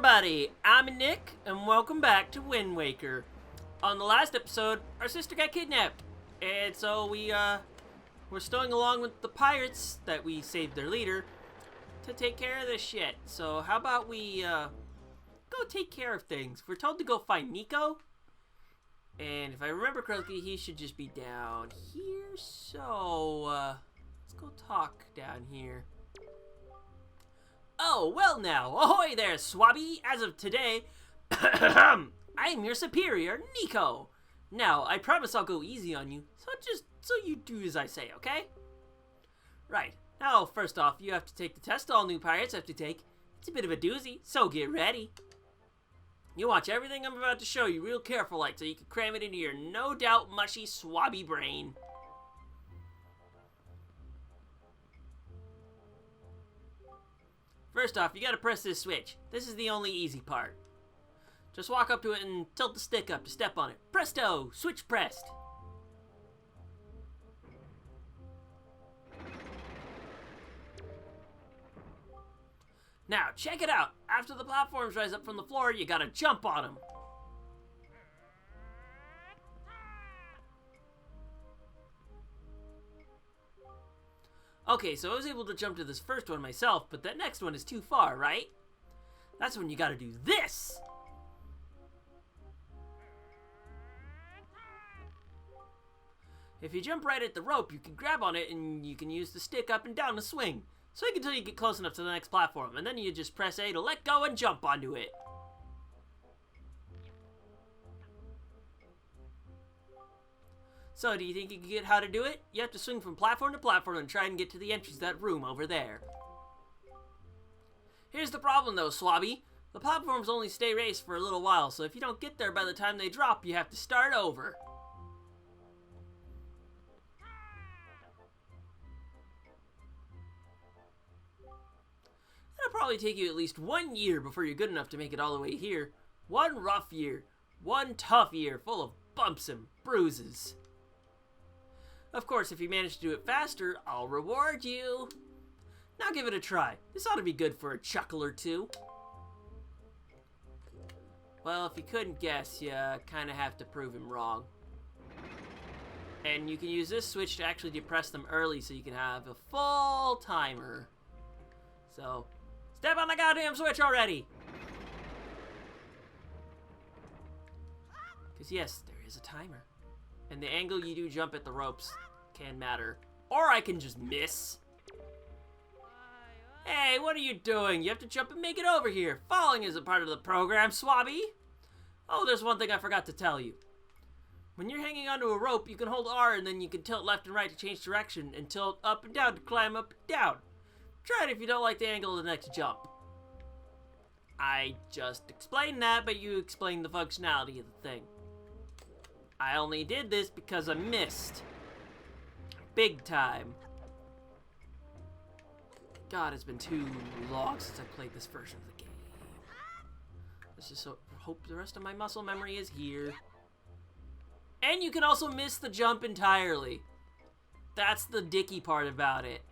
everybody, I'm Nick, and welcome back to Wind Waker. On the last episode, our sister got kidnapped, and so we're stowing along with the pirates that we saved their leader to take care of this shit. So how about we go take care of things? We're told to go find Nico, and if I remember correctly, he should just be down here. So let's go talk down here. Oh, well now, ahoy there, Swabby! As of today, I am your superior, Nico. Now, I promise I'll go easy on you, so you do as I say, okay? Right, now, first off, you have to take the test all new pirates have to take. It's a bit of a doozy, so get ready. You watch everything I'm about to show you real careful like, so you can cram it into your no doubt mushy, swabby brain. First off, you gotta press this switch. This is the only easy part. Just walk up to it and tilt the stick up to step on it. Presto! Switch pressed. Now, check it out. After the platforms rise up from the floor, you gotta jump on them. Okay, so I was able to jump to this first one myself, but that next one is too far, right? That's when you gotta do this! If you jump right at the rope, you can grab on it and you can use the stick up and down to swing. Swing until you get close enough to the next platform, and then you just press A to let go and jump onto it. So, do you think you can get how to do it? You have to swing from platform to platform and try and get to the entrance to that room over there. Here's the problem though, Swabby. The platforms only stay raised for a little while, so if you don't get there by the time they drop, you have to start over. It'll probably take you at least 1 year before you're good enough to make it all the way here. One rough year. One tough year full of bumps and bruises. Of course, if you manage to do it faster, I'll reward you. Now give it a try. This ought to be good for a chuckle or two. Well, if you couldn't guess, you kind of have to prove him wrong. And you can use this switch to actually depress them early so you can have a full timer. So, step on the goddamn switch already! Because yes, there is a timer. And the angle you do jump at the ropes can matter. Or I can just miss. Hey, what are you doing? You have to jump and make it over here. Falling isn't part of the program, Swabby. Oh, there's one thing I forgot to tell you. When you're hanging onto a rope, you can hold R and then you can tilt left and right to change direction and tilt up and down to climb up and down. Try it if you don't like the angle of the next jump. I just explained that, but you explained the functionality of the thing. I only did this because I missed. Big time. God, it's been too long since I played this version of the game. Let's just hope the rest of my muscle memory is here. And you can also miss the jump entirely. That's the dicky part about it.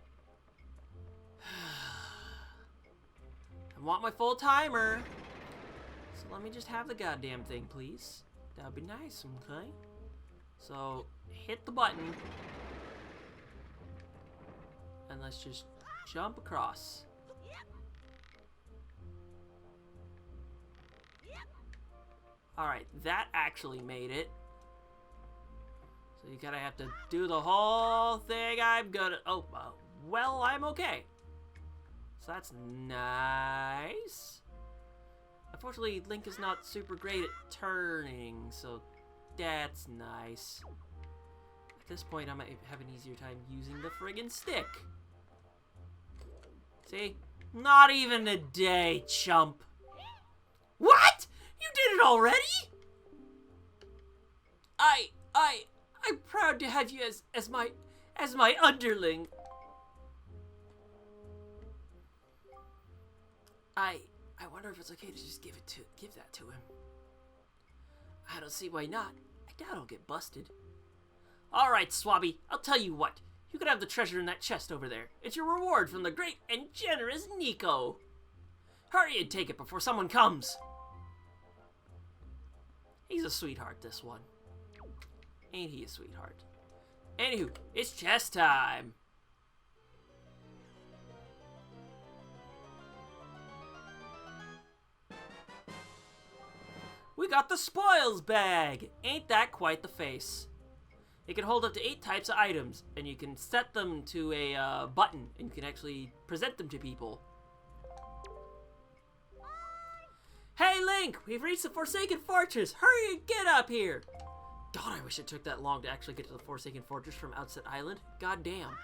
I want my full timer. So let me just have the goddamn thing, please. That would be nice, okay? So, hit the button. And let's just jump across. Alright, that actually made it. So you gotta have to do the whole thing. I'm gonna... Oh, well, I'm okay. So that's nice. Unfortunately, Link is not super great at turning, so that's nice. At this point, I might have an easier time using the friggin' stick. See? Not even a day, chump. What? You did it already? I'm proud to have you as my underling. I wonder if it's okay to just give that to him. I don't see why not. I doubt I'll get busted. Alright, Swabby, I'll tell you what. You can have the treasure in that chest over there. It's your reward from the great and generous Nico. Hurry and take it before someone comes. He's a sweetheart, this one. Ain't he a sweetheart? Anywho, it's chess time. We got the spoils bag. Ain't that quite the face? It can hold up to 8 types of items, and you can set them to a button, and you can actually present them to people. Hey Link, we've reached the Forsaken Fortress. Hurry and get up here. God, I wish it took that long to actually get to the Forsaken Fortress from Outset Island. God damn.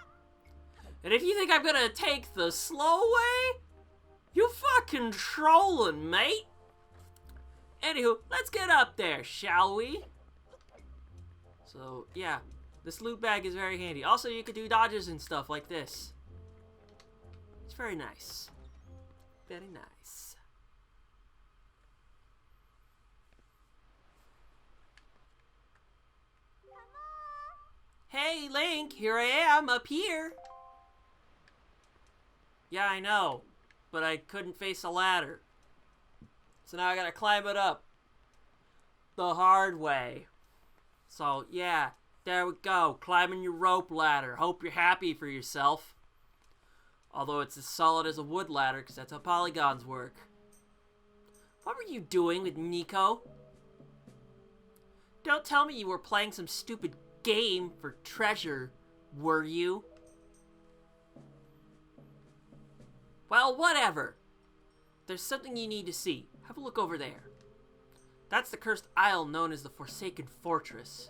And if you think I'm gonna take the slow way, you fucking trolling, mate. Anywho, let's get up there, shall we? So, yeah, this loot bag is very handy. Also, you can do dodges and stuff like this. It's very nice. Very nice. Hey, Link, here I am, up here. Yeah, I know, but I couldn't face a ladder. So now I gotta climb it up the hard way. So, yeah, there we go, climbing your rope ladder. Hope you're happy for yourself. Although it's as solid as a wood ladder, because that's how polygons work. What were you doing with Nico? Don't tell me you were playing some stupid game for treasure, were you? Well, whatever. There's something you need to see. Have a look over there. That's the cursed isle known as the Forsaken Fortress.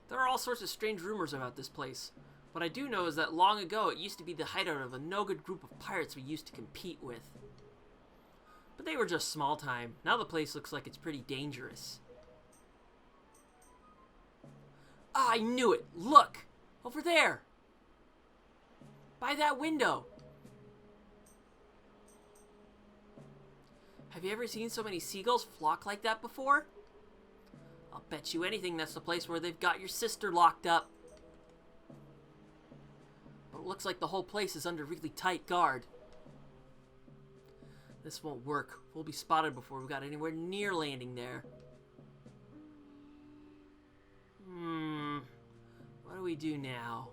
There are all sorts of strange rumors about this place. What I do know is that long ago it used to be the hideout of a no-good group of pirates we used to compete with. But they were just small time. Now the place looks like it's pretty dangerous. Ah, I knew it! Look! Over there! By that window! Have you ever seen so many seagulls flock like that before? I'll bet you anything that's the place where they've got your sister locked up. But it looks like the whole place is under really tight guard. This won't work. We'll be spotted before we got anywhere near landing there. What do we do now?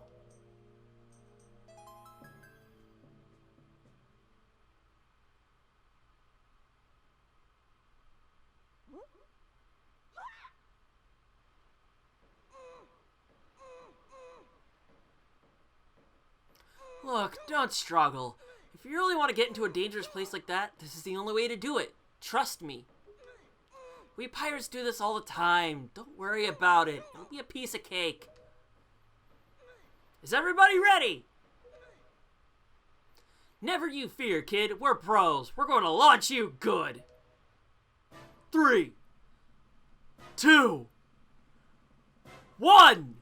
Look, don't struggle. If you really want to get into a dangerous place like that, this is the only way to do it. Trust me. We pirates do this all the time. Don't worry about it. It'll be a piece of cake. Is everybody ready? Never you fear, kid. We're pros. We're going to launch you good. 3, 2, 1.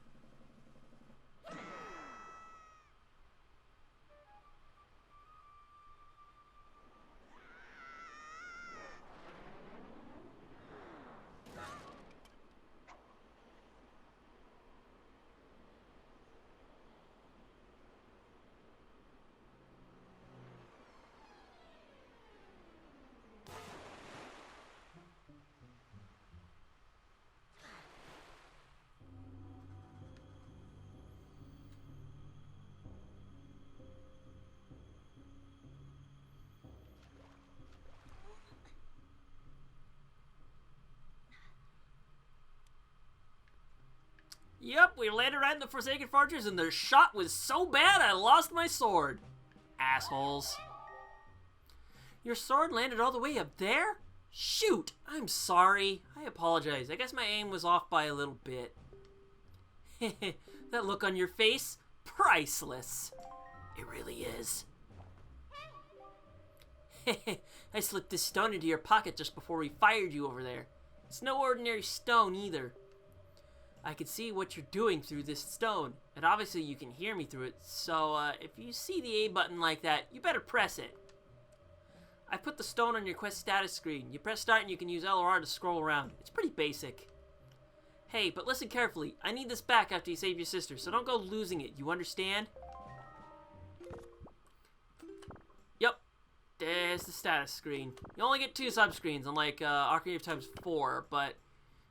Yep, we landed right in the Forsaken Fortress and their shot was so bad I lost my sword. Assholes. Your sword landed all the way up there? Shoot, I'm sorry. I apologize. I guess my aim was off by a little bit. That look on your face, priceless. It really is. I slipped this stone into your pocket just before we fired you over there. It's no ordinary stone either. I can see what you're doing through this stone, and obviously you can hear me through it, so if you see the A button like that, you better press it. I put the stone on your quest status screen. You press start and you can use L or R to scroll around. It's pretty basic. Hey, but listen carefully. I need this back after you save your sister, so don't go losing it. You understand? Yep. There's the status screen. You only get 2 sub-screens, unlike Ocarina of Time's 4, but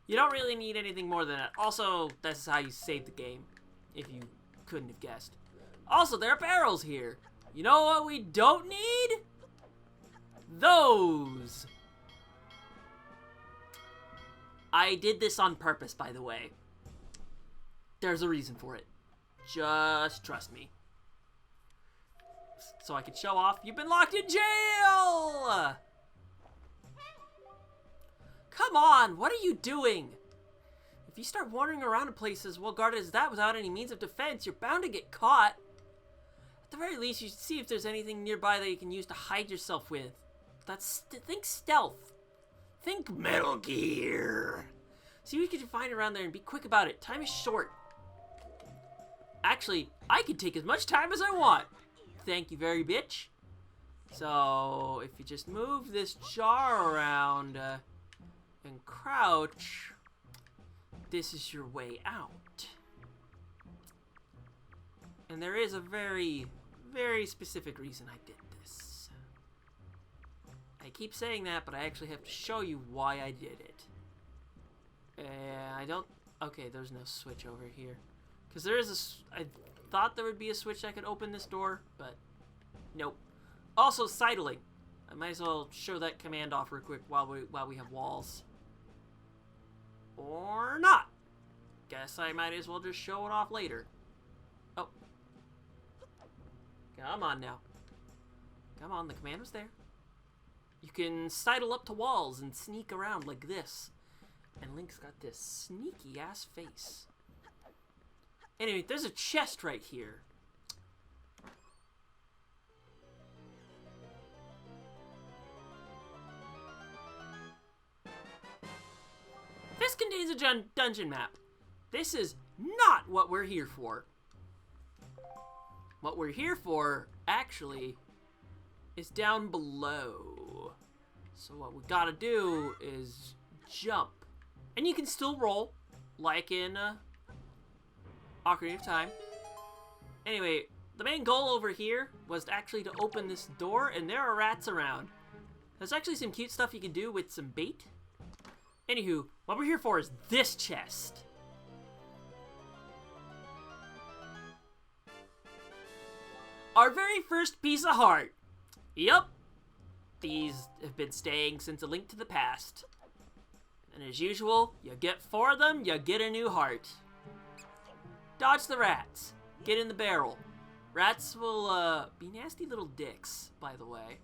you don't really need anything more than that. Also, this is how you save the game, if you couldn't have guessed. Also, there are barrels here. You know what we don't need? Those. I did this on purpose, by the way. There's a reason for it. Just trust me. So I can show off, you've been locked in jail! Come on, what are you doing? If you start wandering around in places well guarded as that without any means of defense, you're bound to get caught. At the very least, you should see if there's anything nearby that you can use to hide yourself with. Think stealth. Think Metal Gear. See what you can find around there and be quick about it. Time is short. Actually, I can take as much time as I want. Thank you very bitch. So, if you just move this jar around and crouch, this is your way out. And there is a very, very specific reason I did this. I keep saying that, but I actually have to show you why I did it. I don't... Okay, there's no switch over here. Because there is I thought there would be a switch that could open this door, but nope. Also, sidling. I might as well show that command off real quick while we have walls. Or not. Guess I might as well just show it off later. Oh. Come on now. Come on, the command was there. You can sidle up to walls and sneak around like this. And Link's got this sneaky ass face. Anyway, there's a chest right here. This contains a dungeon map. This is not what we're here for. What we're here for, actually, is down below. So what we gotta do is jump. And you can still roll, like in Ocarina of Time. Anyway, the main goal over here was actually to open this door, and there are rats around. There's actually some cute stuff you can do with some bait. Anywho, what we're here for is this chest. Our very first piece of heart. Yup. These have been staying since A Link to the Past. And as usual, you get 4 of them, you get a new heart. Dodge the rats. Get in the barrel. Rats will be nasty little dicks, by the way.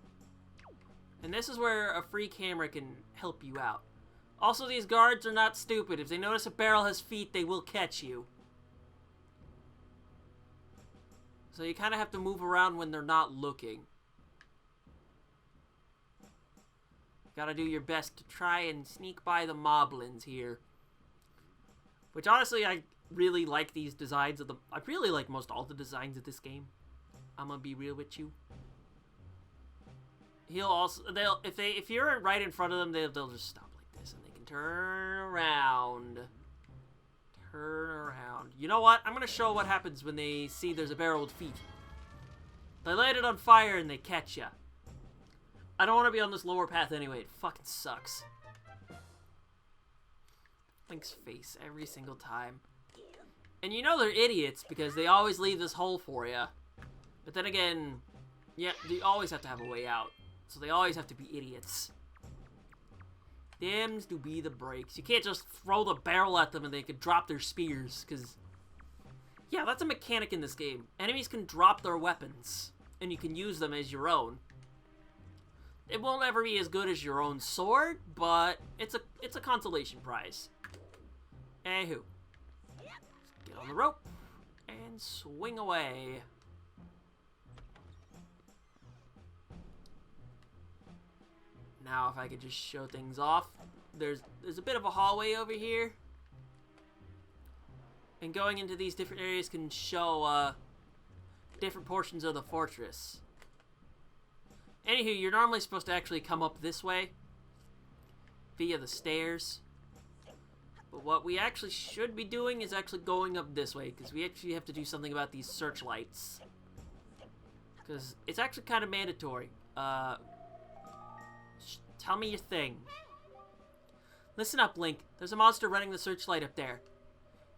And this is where a free camera can help you out. Also, these guards are not stupid. If they notice a barrel has feet, they will catch you. So you kind of have to move around when they're not looking. Gotta do your best to try and sneak by the moblins here. Which honestly, I really like these designs of the... I really like most all the designs of this game. I'm gonna be real with you. He'll also... If you're right in front of them, they'll just stop like this. And they can turn around. Turn around. You know what? I'm gonna show what happens when they see there's a barrel with feet. They light it on fire and they catch ya. I don't want to be on this lower path anyway. It fucking sucks. Link's face every single time. And you know they're idiots because they always leave this hole for you. But then again, yeah, they always have to have a way out. So they always have to be idiots. Them's to be the breaks. You can't just throw the barrel at them and they can drop their spears. Because, yeah, that's a mechanic in this game. Enemies can drop their weapons. And you can use them as your own. It won't ever be as good as your own sword, but it's a consolation prize. Anywho, get on the rope and swing away. Now, if I could just show things off, there's a bit of a hallway over here, and going into these different areas can show different portions of the fortress. Anywho, you're normally supposed to actually come up this way via the stairs. But what we actually should be doing is actually going up this way, because we actually have to do something about these searchlights. Because it's actually kind of mandatory. Tell me your thing. Listen up, Link. There's a monster running the searchlight up there.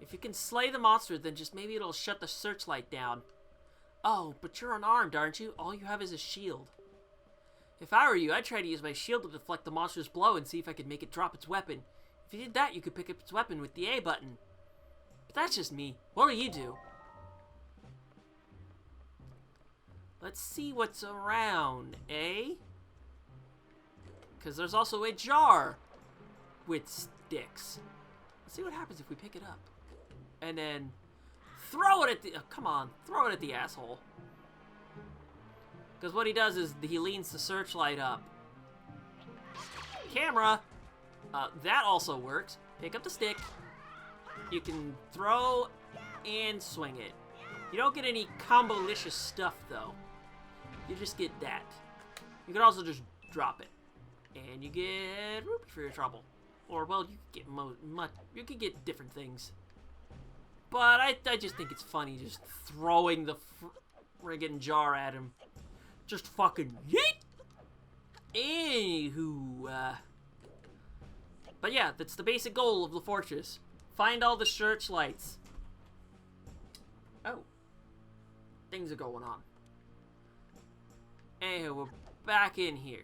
If you can slay the monster, then just maybe it'll shut the searchlight down. Oh, but you're unarmed, aren't you? All you have is a shield. If I were you, I'd try to use my shield to deflect the monster's blow and see if I could make it drop its weapon. If you did that, you could pick up its weapon with the A button. But that's just me. What do you do? Let's see what's around, eh? Because there's also a jar with sticks. Let's see what happens if we pick it up. And then throw it at the... Oh, come on, throw it at the asshole. Because what he does is he leans the searchlight up. Camera! That also works. Pick up the stick. You can throw and swing it. You don't get any combo-licious stuff, though. You just get that. You can also just drop it. And you get rupee for your trouble. Or, well, you could get you could get different things. But I just think it's funny just throwing the friggin' jar at him. Just fucking yeet! Anywho, but yeah, that's the basic goal of the fortress. Find all the searchlights. Oh. Things are going on. Anyway, we're back in here.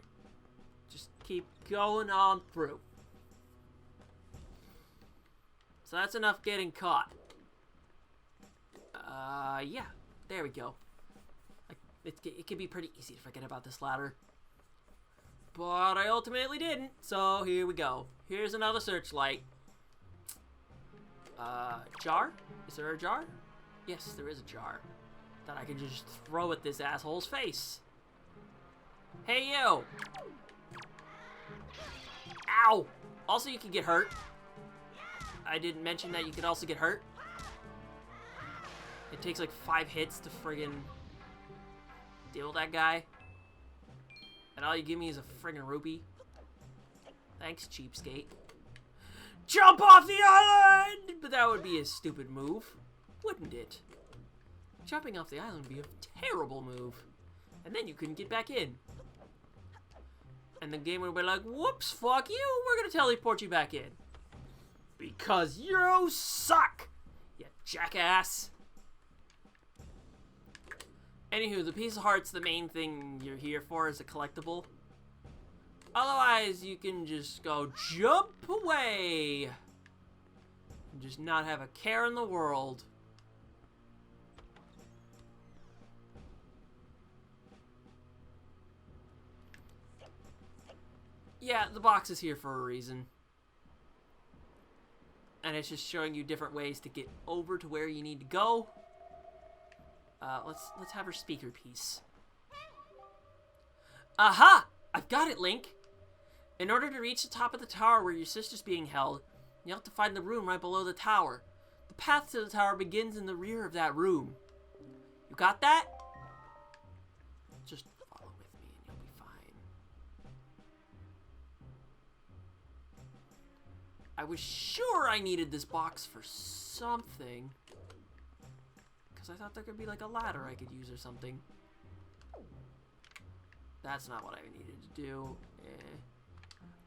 Just keep going on through. So that's enough getting caught. Yeah. There we go. It can be pretty easy to forget about this ladder. But I ultimately didn't, so here we go. Here's another searchlight. Jar? Is there a jar? Yes, there is a jar. That I can just throw at this asshole's face. Hey, you! Ow! Also, you can get hurt. I didn't mention that you could also get hurt. It takes like 5 hits to friggin' deal with that guy. And all you give me is a friggin' rupee. Thanks, cheapskate. Jump off the island! But that would be a stupid move, wouldn't it? Jumping off the island would be a terrible move. And then you couldn't get back in. And the game would be like, whoops, fuck you, we're gonna teleport you back in. Because you suck, you jackass. Anywho, the piece of heart's the main thing you're here for as a collectible. Otherwise, you can just go jump away. And just not have a care in the world. Yeah, the box is here for a reason. And it's just showing you different ways to get over to where you need to go. Let's have her speaker piece. Aha! I've got it, Link! In order to reach the top of the tower where your sister's being held, you have to find the room right below the tower. The path to the tower begins in the rear of that room. You got that? Just follow with me and you'll be fine. I was sure I needed this box for something. I thought there could be like a ladder I could use or something. That's not what I needed to do.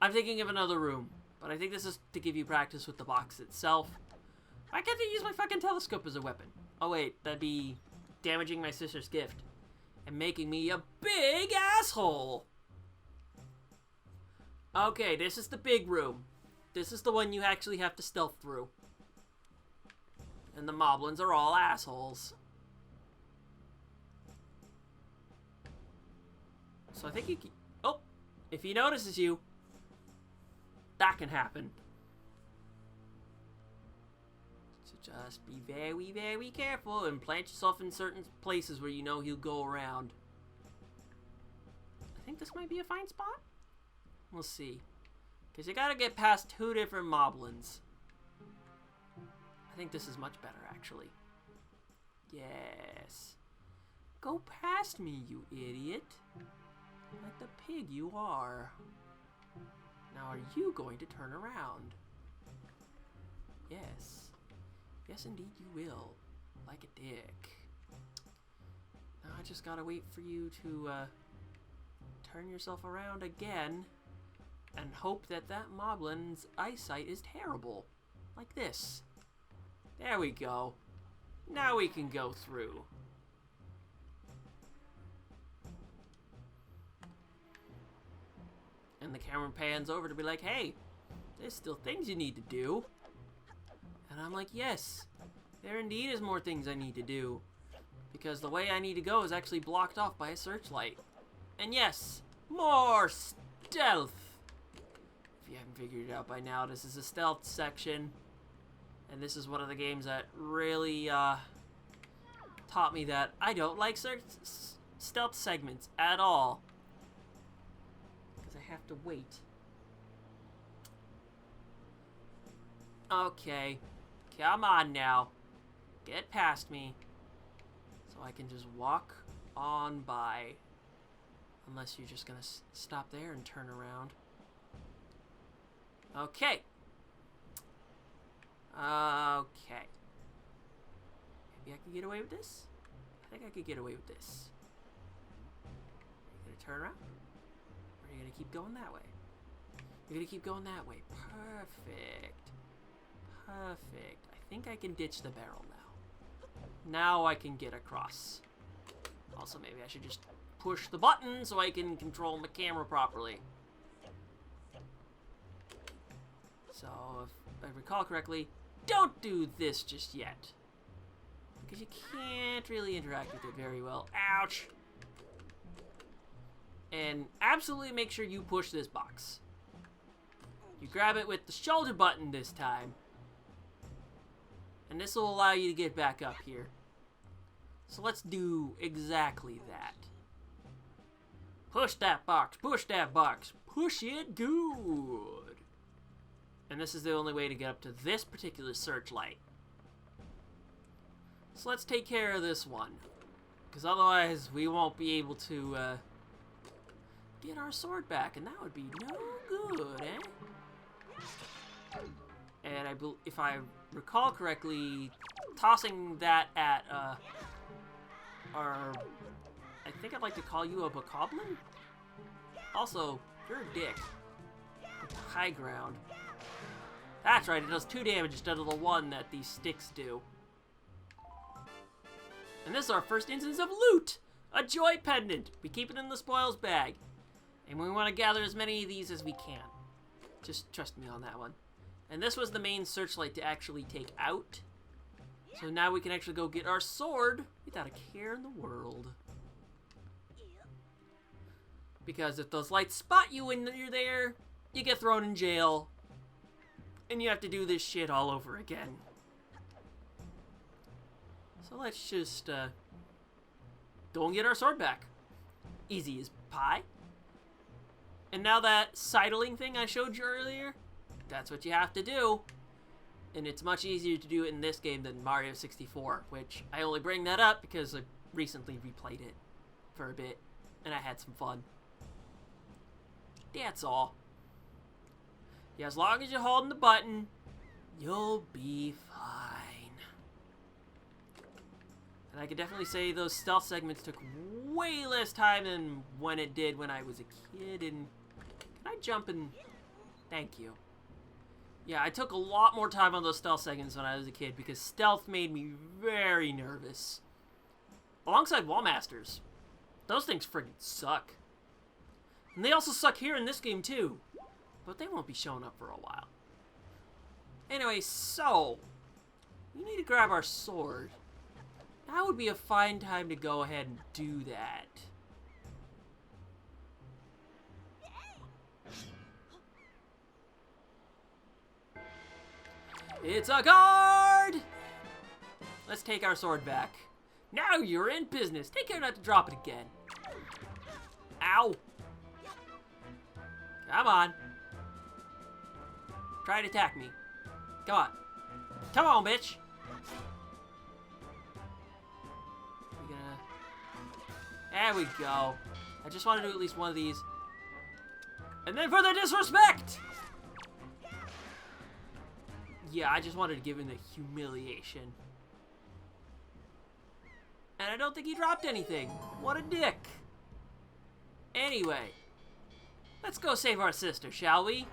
I'm thinking of another room, but I think this is to give you practice with the box itself. I get to use my fucking telescope as a weapon. Oh wait, that'd be damaging my sister's gift and making me a big asshole. Okay, this is the big room. This is the one you actually have to stealth through. And the moblins are all assholes. So I think you can... Oh! If he notices you, that can happen. So just be very, very careful and plant yourself in certain places where you know he'll go around. I think this might be a fine spot. We'll see. Because you gotta get past 2 different moblins. I think this is much better, actually. Yes. Go past me, you idiot. Like the pig you are. Now, are you going to turn around? Yes. Yes, indeed you will. Like a dick. Now I just gotta wait for you to, turn yourself around again and hope that that moblin's eyesight is terrible. Like this. There we go. Now we can go through. And the camera pans over to be like, hey, there's still things you need to do. And I'm like, yes, there indeed is more things I need to do. Because the way I need to go is actually blocked off by a searchlight. And yes, more stealth. If you haven't figured it out by now, this is a stealth section. And this is one of the games that really taught me that I don't like stealth segments at all. Because I have to wait. Okay, come on now. Get past me. So I can just walk on by. Unless you're just gonna stop there and turn around. Okay. Okay. Maybe I can get away with this? I think I could get away with this. Are you gonna turn around? Or are you gonna keep going that way? You're gonna keep going that way. Perfect. Perfect. I think I can ditch the barrel now. Now I can get across. Also, maybe I should just push the button so I can control my camera properly. So, if I recall correctly, don't do this just yet. Because you can't really interact with it very well. Ouch! And absolutely make sure you push this box. You grab it with the shoulder button this time. And this will allow you to get back up here. So let's do exactly that. Push that box, push that box, push it good. And this is the only way to get up to this particular searchlight. So let's take care of this one. Because otherwise we won't be able to get our sword back. And that would be no good, eh? And if I recall correctly, tossing that at I think I'd like to call you a bokoblin? Also, you're a dick. With the high ground. That's right, it does 2 damage instead of the 1 that these sticks do. And this is our first instance of loot! A joy pendant! We keep it in the spoils bag. And we want to gather as many of these as we can. Just trust me on that one. And this was the main searchlight to actually take out. So now we can actually go get our sword without a care in the world. Because if those lights spot you when you're there, you get thrown in jail. And you have to do this shit all over again. So let's just go and get our sword back. Easy as pie. And now that sidling thing I showed you earlier, that's what you have to do. And it's much easier to do it in this game than Mario 64, which I only bring that up because I recently replayed it for a bit, and I had some fun. That's all. Yeah, as long as you're holding the button, you'll be fine. And I can definitely say those stealth segments took way less time than when it did when I was a kid. And can I jump and... Thank you. Yeah, I took a lot more time on those stealth segments when I was a kid because stealth made me very nervous. Alongside wall masters. Those things friggin' suck. And they also suck here in this game too. But they won't be showing up for a while. Anyway, so... we need to grab our sword. Now would be a fine time to go ahead and do that. It's a guard! Let's take our sword back. Now you're in business. Take care not to drop it again. Ow. Come on. Try to attack me. Come on. Come on, bitch. We gonna... There we go. I just want to do at least one of these. And then for the disrespect! Yeah, I just wanted to give him the humiliation. And I don't think he dropped anything. What a dick. Anyway, let's go save our sister, shall we?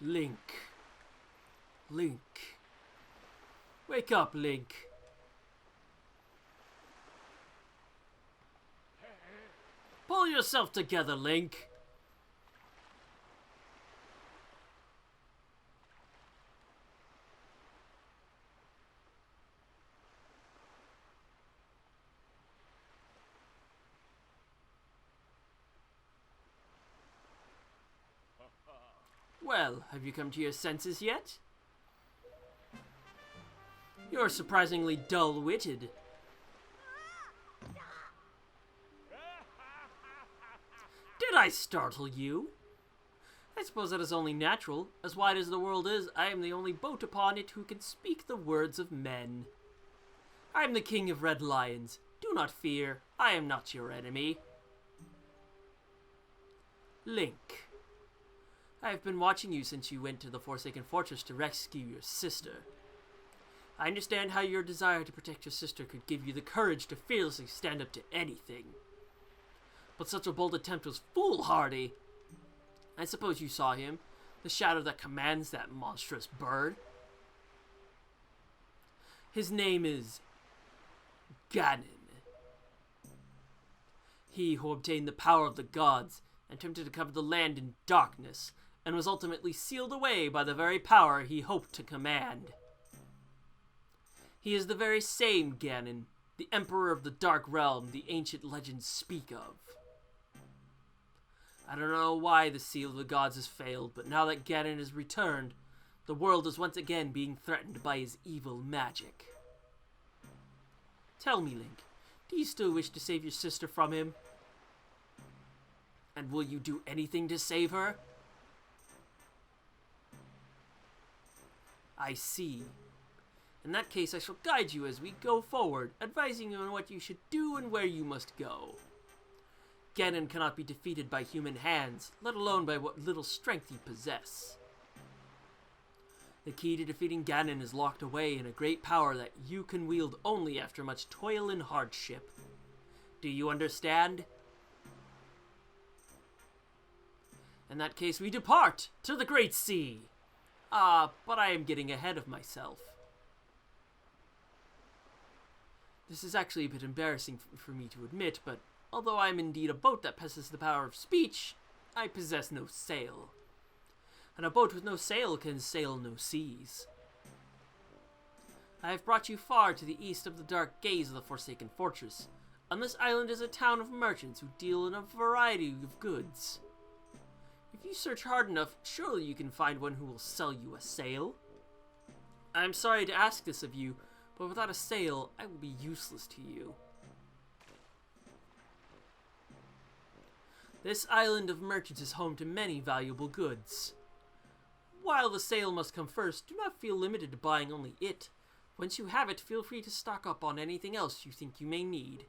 Link. Link. Wake up, Link. Pull yourself together, Link. Well, have you come to your senses yet? You're surprisingly dull-witted. Did I startle you? I suppose that is only natural. As wide as the world is, I am the only boat upon it who can speak the words of men. I am the king of red lions. Do not fear. I am not your enemy. Link. I have been watching you since you went to the Forsaken Fortress to rescue your sister. I understand how your desire to protect your sister could give you the courage to fearlessly stand up to anything. But such a bold attempt was foolhardy. I suppose you saw him, the shadow that commands that monstrous bird. His name is Ganon. He who obtained the power of the gods and attempted to cover the land in darkness, and was ultimately sealed away by the very power he hoped to command. He is the very same Ganon, the Emperor of the Dark Realm the ancient legends speak of. I don't know why the seal of the gods has failed, but now that Ganon has returned, the world is once again being threatened by his evil magic. Tell me, Link, do you still wish to save your sister from him? And will you do anything to save her? I see. In that case, I shall guide you as we go forward, advising you on what you should do and where you must go. Ganon cannot be defeated by human hands, let alone by what little strength you possess. The key to defeating Ganon is locked away in a great power that you can wield only after much toil and hardship. Do you understand? In that case, we depart to the Great Sea. But I am getting ahead of myself. This is actually a bit embarrassing for me to admit, but although I am indeed a boat that possesses the power of speech, I possess no sail. And a boat with no sail can sail no seas. I have brought you far to the east of the dark gaze of the Forsaken Fortress. On this island is a town of merchants who deal in a variety of goods. If you search hard enough, surely you can find one who will sell you a sail. I'm sorry to ask this of you, but without a sail, I will be useless to you. This island of merchants is home to many valuable goods. While the sail must come first, do not feel limited to buying only it. Once you have it, feel free to stock up on anything else you think you may need.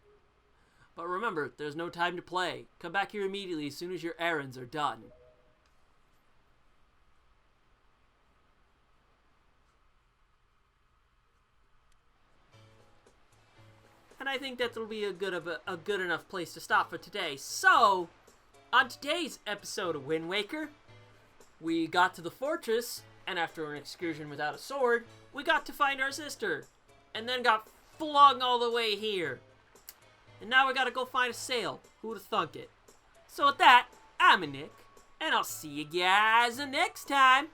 But remember, there's no time to play. Come back here immediately as soon as your errands are done. And I think that'll be a good enough place to stop for today. So, on today's episode of Wind Waker, we got to the fortress, and after an excursion without a sword, we got to find our sister, and then got flung all the way here. And now we gotta go find a sail. Who would've thunk it? So with that, I'm Nick, and I'll see you guys next time.